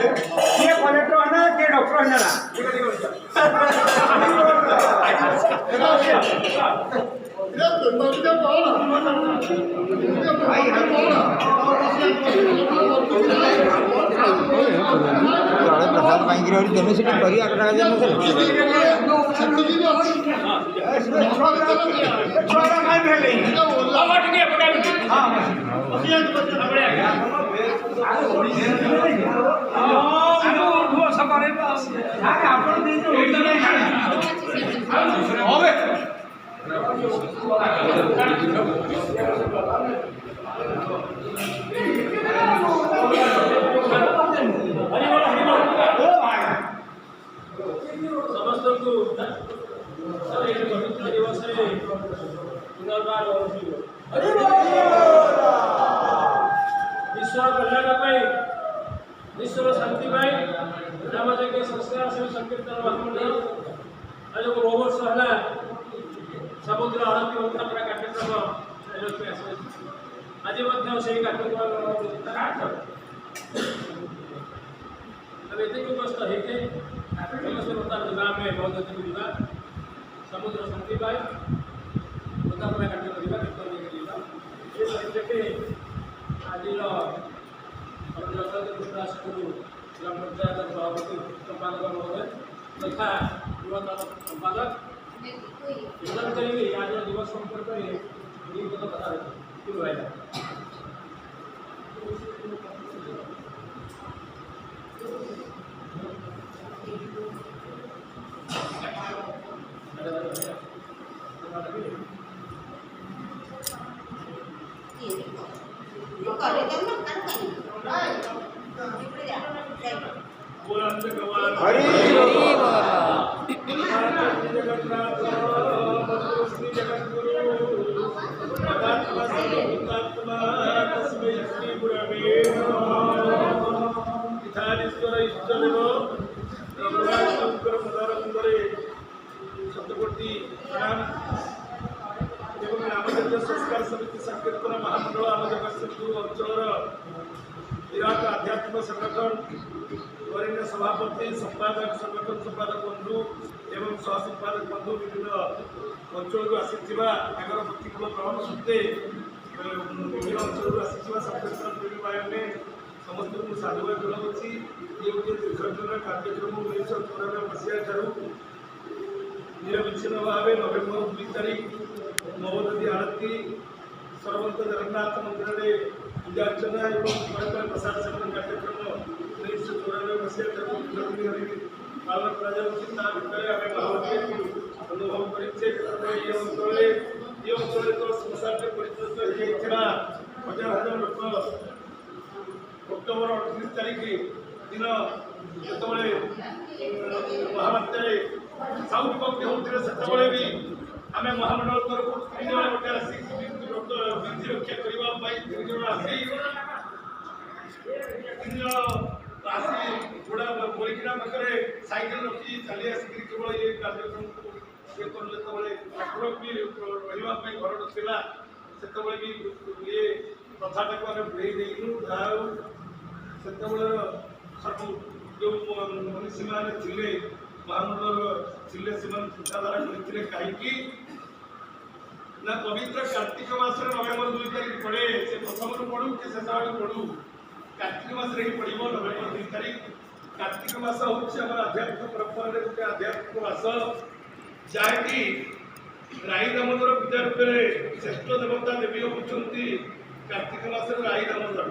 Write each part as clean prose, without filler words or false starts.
किए कलेक्टर है ना किए डॉक्टर है ना प्रसाद कहीं देने से करी आटा पवित्र दिवस पुनर्बार विश्व कल्याण विश्व शांति नाम जगह संस्कार से संकीर्तन महामंडल आज बहुत वर्ष है समुद्र आरती होता कार्यक्रम आज से कार्यक्रम एत व्यस्त होते समस्त बर्तमान आम बहुत अतिथि जा समुद्र शांति पाए बर्तमान कार्यक्रम आज कृष्णदासपुर ग्राम पंचायत सभापति संपादक महोदय तथा युवदल संपादक आज दिवस संपर्क में कथा संस्कार समिति संकीर्तन महामंडल आम जगतसिंहपुर अंचल विराट आध्यात्मिक संगठन वरिष्ठ सभापति संपादक संगठन संपादक बंधु एवं सह संपादक बंधु विभिन्न अंचल आसीथिबा ताकर प्रतिकूल प्रभाव सत्ते विभिन्न अंचल आसीथिबा संकीर्तन प्रेमी भाई समस्त को साधुवाद जनाऊँगी ये गोटे दीर्घदिन कार्यक्रम 1994 मसीहा ठारू निरविच्छिन्न भाव नवेम्बर 2 तारीख नवदती आरती सर्वंत जगन्नाथ मंदिर में पूजा अर्चना और प्रसाद सेवन कार्यक्रम 1994 मसीहा पालन अनुभव कर तो संसार में परिचित होता हजार हजार लोक अक्टोबर 38 तारीख दिन जो महाबात्य साउथ पक्ष होते से भी आम महामंडल तरफ 3 जन गोटे आसी विधि रक्षा करने 3 जन आसी 3 जन आसी घोड़ा बोलिकिना पाखे सैकेल रखी चली आसिक केवल ये कार्यक्रम ये करते ठाकुर भी रही घर नाला से भी ये प्रथाटा को आम बुड़े देलु से सब जो मनीषी मैंने थे महामंडल थे से चिंताधारा करते कहीं ना पवित्र कार्तिक मास नवेम्बर 2 तारीख पड़े से प्रथम पढ़ू कि शेष आड़ पढ़ू कार्तिक मास पड़ो नवेम्बर 2 तारीख कार्तिक मास हूँ आध्यात्मिक परंपरा गोटे आध्यात्मिक मास जहाँकि राई दामोदर पूजा रूप में श्रेष्ठ देवता देवी होती कार्तिक मास राई दामोदर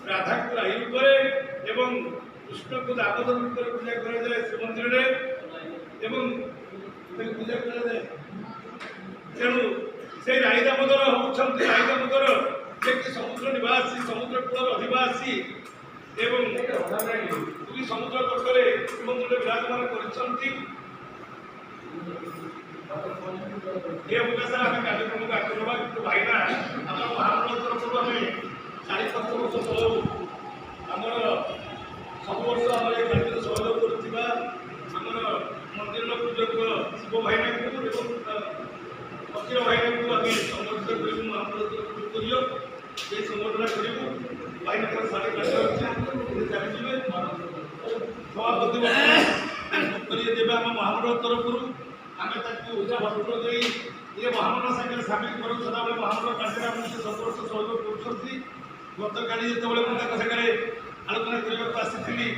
राधा को राई रूप एवं कृष्ण को दामोदर रूप पूजा कराए श्रीमंदिर पूजा कराए तेणु से राई दामोदर होती राई दामोदर जे समुद्र निवासी समुद्र कूल अधिवासी एवं दुई समुद्र तटरे श्रीमंदिर विराजमान कर ये अवकाश आम कार्यक्रम को आगे नवा कि भाईना आम महामंडल तरफ आम 40-50 वर्ष तलू आमर सब वर्ष आम ये कार्य सहयोग करमर मंदिर पूजक शिव भाईना को फकीर भाईना को आम संबोधित करूँ महामंडल तरफ कर संबोधना करूँ भाईना साढ़े 4 चली ସଭାପତି କରିବେ ଦେବେ ଆମ ମହାମଣ୍ଡଳ ତରଫରୁ ଆମେ ତାକୁ ଭୋଟ ଦେଇ ଏ ମହାମଣ୍ଡଳ ସାଙ୍ଗରେ ସାମିଲ କରୁ ସଦାବେଳେ ମହାମଣ୍ଡଳ କାର୍ଯ୍ୟରେ ଆମକୁ ସେ ସବୁ ବର୍ଷ ସହଯୋଗ କରୁଛନ୍ତି। ଗତକାଲି ଯେତେବେଳେ ମୁଁ ତାଙ୍କ ସାଙ୍ଗରେ ଆଲୋଚନା କରିବାକୁ ଆସିଥିଲି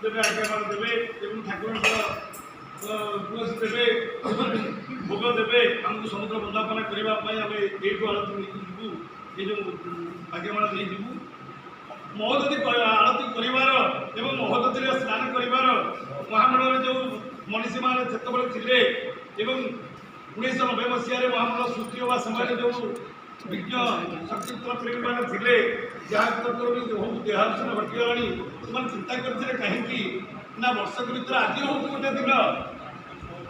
ଦେବେ ଆଜ୍ଞାମାନ ଦେବେ ଏବଂ ଠାକୁରଙ୍କର ତୁଳସୀ ଦେବେ ଭୋଗ ଦେବେ ଆମକୁ ସମୁଦ୍ର ବନ୍ଦାପନା କରିବା ପାଇଁ ଆମେ ଏଇଠୁ ଆଳତୀ ନେଇକି ଯିବୁ ଏ ଯେଉଁ ଆଜ୍ଞାମାନ ନେଇଯିବୁ। ମହୋଦଧି ଆଳତୀ କରିବାର ଏବଂ ମହୋଦଧିରେ ସ୍ନାନ କରିବାର ମହାମଣ୍ଡଳରେ ଯେଉଁ ମନୀଷୀମାନେ ସେତେବେଳେ ଥିଲେ ଏବଂ 1990 ମସିହାରେ ମହାମଣ୍ଡଳ ସୃଷ୍ଟି ହେବା ସମୟରେ ଯେଉଁ ବିଜ୍ଞ ସଚିତ୍ର ପ୍ରେମୀମାନେ ଥିଲେ ଯାହାଙ୍କର ବହୁତ ଦେହାଂଶନ ଘଟିଗଲାଣି ସେମାନେ ଚିନ୍ତା କରିଥିଲେ କାହିଁକି ନା ବର୍ଷକ ଭିତରେ ଆଜି ହେଉଛି ଗୋଟେ ଦିନ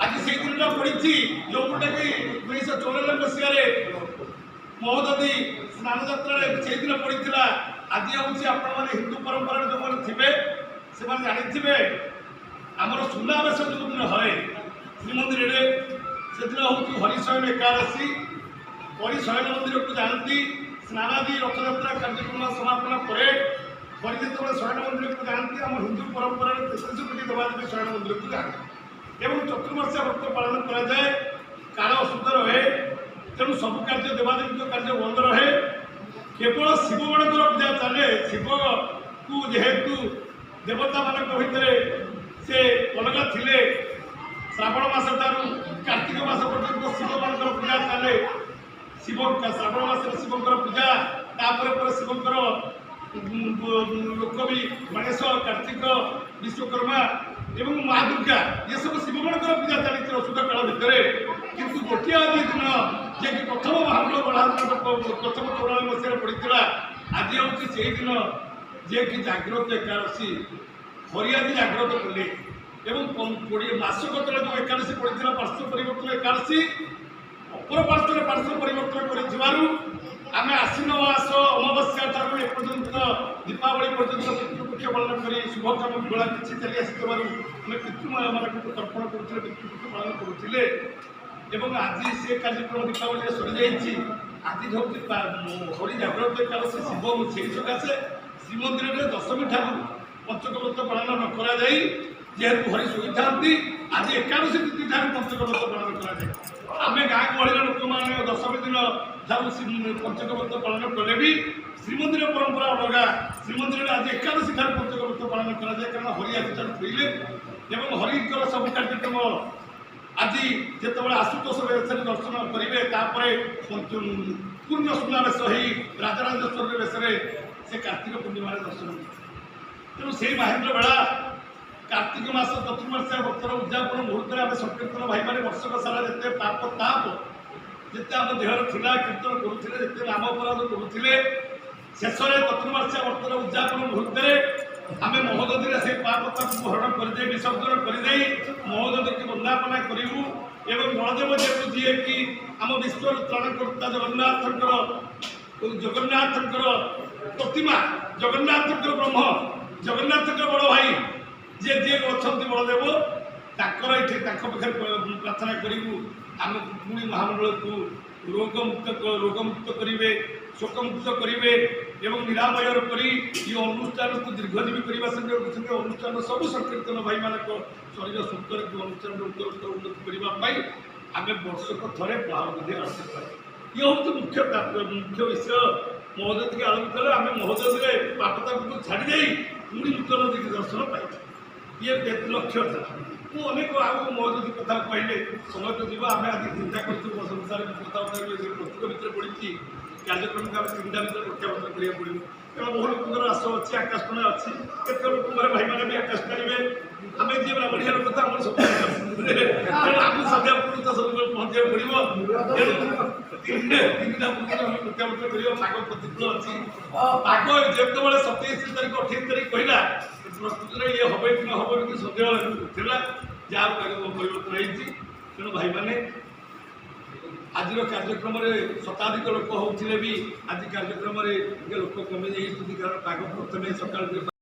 ଆଜି ସେଇ ଦିନଟା ପଡ଼ିଛି ଯେଉଁଟାକି 1994 ମସିହାରେ ମହୋଦଧି ସ୍ନାନ ଯାତ୍ରାରେ ସେଇଦିନ ପଡ଼ିଥିଲା। ଆଜି ହେଉଛି ଆପଣମାନେ ହିନ୍ଦୁ ପରମ୍ପରାରେ ଯେଉଁମାନେ ଥିବେ ସେମାନେ ଜାଣିଥିବେ ଆମର ସୁନାବେଶ ଯେଉଁଦିନ ହଏ ଶ୍ରୀମନ୍ଦିରରେ ସେଦିନ ହେଉଛି ହରିଶୟନ ଏକାଦଶୀ। ହରି ଶୟନ ମନ୍ଦିରକୁ ଯାଆନ୍ତି ସ୍ନାନାଦି ରଥଯାତ୍ରା କାର୍ଯ୍ୟକ୍ରମ ସମାପନ ପରେ ହରି ଯେତେବେଳେ ଶୟନ ମନ୍ଦିରକୁ ଯାଆନ୍ତି ଆମ ହିନ୍ଦୁ ପରମ୍ପରାରେ 33 କୋଟି ଦେବାଦେବୀ ଶୟନ ମନ୍ଦିରକୁ ଯାଆନ୍ତି ଏବଂ ଚତୁର୍ମାସ୍ୟା ବ୍ରତ ପାଳନ କରାଯାଏ। କାଳ ଅଶୁଦ୍ଧ ରହେ ତେଣୁ ସବୁ କାର୍ଯ୍ୟ ଦେବାଦେବୀଙ୍କ କାର୍ଯ୍ୟ ବନ୍ଦ ରହେ। କେବଳ ଶିବଗଣଙ୍କର ପୂଜା ଚାଲେ। ଶିବକୁ ଯେହେତୁ ଦେବତାମାନଙ୍କ ଭିତରେ ସେ ଅଲଗା ଥିଲେ ଶ୍ରାବଣ ମାସ ଠାରୁ କାର୍ତ୍ତିକ ମାସ ପର୍ଯ୍ୟନ୍ତ ଶିବମାନଙ୍କର ପୂଜା ଚାଲେ। ଶିବ ଶ୍ରାବଣ ମାସରେ ଶିବଙ୍କର ପୂଜା ତାପରେ ପରେ ଶିବଙ୍କର ଲୋକ ବି ଗଣେଶ କାର୍ତ୍ତିକ ବିଶ୍ୱକର୍ମା ଏବଂ ମା ଦୁର୍ଗା ଏସବୁ ଶିବମାନଙ୍କର ପୂଜା ଚାଲିଛି ଅଶୁଦ୍ଧ କାଳ ଭିତରେ। କିନ୍ତୁ ଗୋଟିଏ ଆଜି ଦିନ ଯିଏକି ପ୍ରଥମ ମହାମଣ୍ଡଳ ପ୍ରଥମ 94 ମସିହାରେ ପଡ଼ିଥିଲା ଆଜି ହେଉଛି ସେହି ଦିନ ଯିଏକି ଜାଗ୍ରତ ଏକାଦଶୀ ହରିଆଦି ଜାଗ୍ରତ କଲେ ଏବଂ 20 ମାସକ ତଳେ ଯେଉଁ ଏକାଦଶୀ ପଡ଼ିଥିଲା ପାର୍ଶ୍ୱ ପରିବର୍ତ୍ତନ ଏକାଦଶୀ ଅପର ପାର୍ଶ୍ୱରେ ପାର୍ଶ୍ୱ ପରିବର୍ତ୍ତନ କରିଥିବାରୁ ଆମେ ଆଶ୍ୱିନ ମାସ ଅମାବସ୍ୟା ଠାରୁ ଏପର୍ଯ୍ୟନ୍ତ ଦୀପାବଳି ପର୍ଯ୍ୟନ୍ତ ପିତୃପକ୍ଷ ପାଳନ କରି ଶୁଭକାମ ବେଳା କିଛି ଚାଲି ଆସିଥିବାରୁ ଆମେ ପିତୃମାନଙ୍କୁ ତର୍ପଣ କରୁଥିଲେ ପିତୃପକ୍ଷ ପାଳନ କରୁଥିଲେ ଏବଂ ଆଜି ସେ କାର୍ଯ୍ୟକ୍ରମ ଦୀପାବଳିରେ ସରିଯାଇଛି। ଆଜି ହେଉଛି ହରି ଜାଗ୍ରତ ଏକାଦଶୀ ଶିବ ସେହି ସକାଶେ ଶ୍ରୀମନ୍ଦିରରେ ଦଶମୀ ଠାରୁ ପଞ୍ଚକ ବ୍ରତ ପାଳନ ନ କରାଯାଇ ଯେହେତୁ ହରି ଶୋଇଥାନ୍ତି ଆଜି ଏକାଦଶୀ ତିଥି ଠାରୁ ପଞ୍ଚକ ବ୍ରତ ପାଳନ କରାଯାଏ। ଆମେ ଗାଁ ଗହଳିର ଲୋକମାନେ ଦଶମୀ ଦିନ ଠାରୁ ପଞ୍ଚକ ବ୍ରତ ପାଳନ କଲେ ବି ଶ୍ରୀମନ୍ଦିର ପରମ୍ପରା ଅଲଗା। ଶ୍ରୀମନ୍ଦିରରେ ଆଜି ଏକାଦଶୀ ଠାରୁ ପଞ୍ଚକ ବ୍ରତ ପାଳନ କରାଯାଏ କାରଣ ହରି ଆଜି ଠାରୁ ଶୋଇଲେ ଏବଂ ହରିଙ୍କର ସବୁ କାର୍ଯ୍ୟକ୍ରମ ଆଜି ଯେତେବେଳେ ଆଶୁତୋଷ ବେଶରେ ଦର୍ଶନ କରିବେ ତାପରେ ପୂର୍ଣ୍ଣ ସୁନାବେଶ ହେଇ ରାଜରାଜେଶ୍ୱର ବେଶରେ ସେ କାର୍ତ୍ତିକ ପୂର୍ଣ୍ଣିମାରେ ଦର୍ଶନ କରିବେ। ତେଣୁ ସେଇ ମହେନ୍ଦ୍ର ବେଳା କାର୍ତ୍ତିକ ମାସ ଚତୁର୍ମାସ୍ୟା ବ୍ରତର ଉଦ୍ଯାପନ ମୁହୂର୍ତ୍ତରେ ଆମେ ସଂକୀର୍ତ୍ତନ ଭାଇମାନେ ବର୍ଷକ ସାରା ଯେତେ ପାପ ତାପ ଯେତେ ଆମ ଦେହରେ ଥିଲା କୀର୍ତ୍ତନ କରୁଥିଲେ ଯେତେ ନାମ ଅପରାଧ କରୁଥିଲେ ଶେଷରେ ଚତୁର୍ମାସ୍ୟା ବ୍ରତର ଉଦ୍ଯାପନ ମୁହୂର୍ତ୍ତରେ ଆମେ ମହୋଦଧିରେ ସେଇ ପାପ ତାକୁ ହରଣ କରିଦେଇ ବିସର୍ଜନ କରିଦେଇ ମହୋଦଧିକୁ ବନ୍ଦାପନା କରିବୁ ଏବଂ ବଳଦେବ ଯେହେତୁ ଯିଏକି ଆମ ବିଶ୍ୱର ତ୍ରାଣକର୍ତ୍ତା ଜଗନ୍ନାଥଙ୍କର ପ୍ରତିମା ଜଗନ୍ନାଥଙ୍କର ବ୍ରହ୍ମ ଜଗନ୍ନାଥଙ୍କ ବଡ଼ ଭାଇ ଯିଏ ଅଛନ୍ତି ବଳଦେବ ତାଙ୍କର ଏଠି ତାଙ୍କ ପାଖରେ ପ୍ରାର୍ଥନା କରିବୁ ଆମେ ପୁଣି ମହାମଣ୍ଡଳକୁ ରୋଗମୁକ୍ତ କରିବେ ଶୋକମୁକ୍ତ କରିବେ ଏବଂ ନିରାମୟ କରି ଏ ଅନୁଷ୍ଠାନକୁ ଦୀର୍ଘଜୀବୀ କରିବା ସଙ୍ଗେ ଅନୁଷ୍ଠାନ ସବୁ ସଂକୀର୍ତ୍ତନ ଭାଇମାନଙ୍କ ଶରୀର ସୁସ୍ଥରେ ଅନୁଷ୍ଠାନର ଉନ୍ନତି କରିବା ପାଇଁ ଆମେ ବର୍ଷକ ଥରେ ମହାମଣ୍ଡଳ ଆସିପାରିବା। ଇଏ ହେଉଛି ମୁଖ୍ୟ ବିଷୟ। ମହୋଦଧିକି ଆରମ୍ଭ କଲେ ଆମେ ମହୋଦଧିରେ ପାପତାକୁ ଛାଡ଼ି ଦେଇ ପୁଣି ନୂତନ ଦିଗ ଦର୍ଶନ ପାଇଛୁ। ଇଏ ଲକ୍ଷ୍ୟ ଥିଲା। ମୁଁ ଅନେକ ଆଉ ମହୋଦଧି କଥା କହିଲେ ସମୟ ତ ଯିବ। ଆମେ ଆଜି ଚିନ୍ତା କରିଛୁ ସଂସାରରେ କଥା ପ୍ରତ୍ୟେକ ଭିତରେ ପଡ଼ିଛି କାର୍ଯ୍ୟକ୍ରମକୁ ଆମେ ଚିନ୍ତା ଭିତରେ ପ୍ରତ୍ୟାବର୍ତ୍ତନ କରିବାକୁ ପଡ଼ିବ। କାରଣ ବହୁ ଲୋକଙ୍କର ଆଶ ଅଛି ଆକାଶବାଣୀ ଅଛି କେତେ ଲୋକଙ୍କର ଭାଇମାନେ ବି ଆକାଶ ପାରିବେ। ଆମେ ଯିଏ ବ୍ରାହ୍ମଣିଆ ଲୋକ ତ ଆମର ସବୁ ତେଣୁ ଆମକୁ ସନ୍ଧ୍ୟା ପୂର୍ବରୁ ତ ସବୁବେଳେ ପହଞ୍ଚି କରିବାକୁ ପଡ଼ିବ। ତିନିଟା ଆମେ ପ୍ରତ୍ୟାବର୍ତ୍ତନ କରିବା। ପାଗ ପ୍ରତିକୂଳ ଅଛି। ପାଗ ଯେତେବେଳେ 27 ତାରିଖ 28 ତାରିଖ କହିଲା ପ୍ରକୃତିରେ ଇଏ ହବ କି ନ ହବ କି ସନ୍ଦେହ ଥିଲା, ଯାହା ପାଗ ପରିବର୍ତ୍ତନ ହେଇଛି। ତେଣୁ ଭାଇମାନେ ଆଜିର କାର୍ଯ୍ୟକ୍ରମରେ ଶତାଧିକ ଲୋକ ହେଉଥିଲେ ବି ଆଜି କାର୍ଯ୍ୟକ୍ରମରେ ଟିକେ ଲୋକ କମିଯାଇଛନ୍ତି, କାରଣ ପାଗ ପ୍ରଥମେ ସକାଳୁ